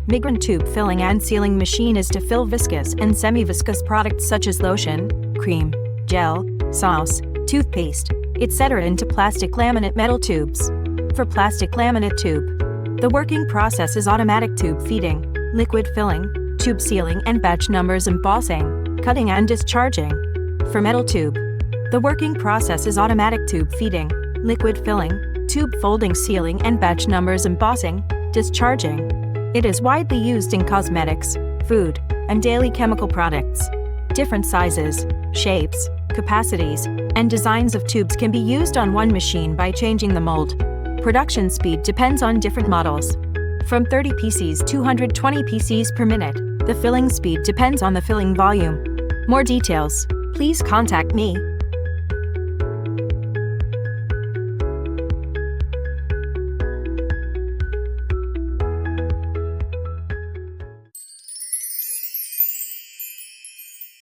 Migrant tube filling and sealing machine is to fill viscous and semi-viscous products such as lotion, cream, gel, sauce, toothpaste, etc. into plastic laminate metal tubes. For plastic laminate tube, the working process is automatic tube feeding, liquid filling, tube sealing and batch numbers embossing, cutting and discharging. For metal tube, the working process is automatic tube feeding, liquid filling, tube folding, sealing and batch numbers embossing, discharging. It is widely used in cosmetics, food, and daily chemical products. Different sizes, shapes, capacities, and designs of tubes can be used on one machine by changing the mold. Production speed depends on different models. From 30 pcs to 220 pcs per minute, the filling speed depends on the filling volume. More details, please contact me.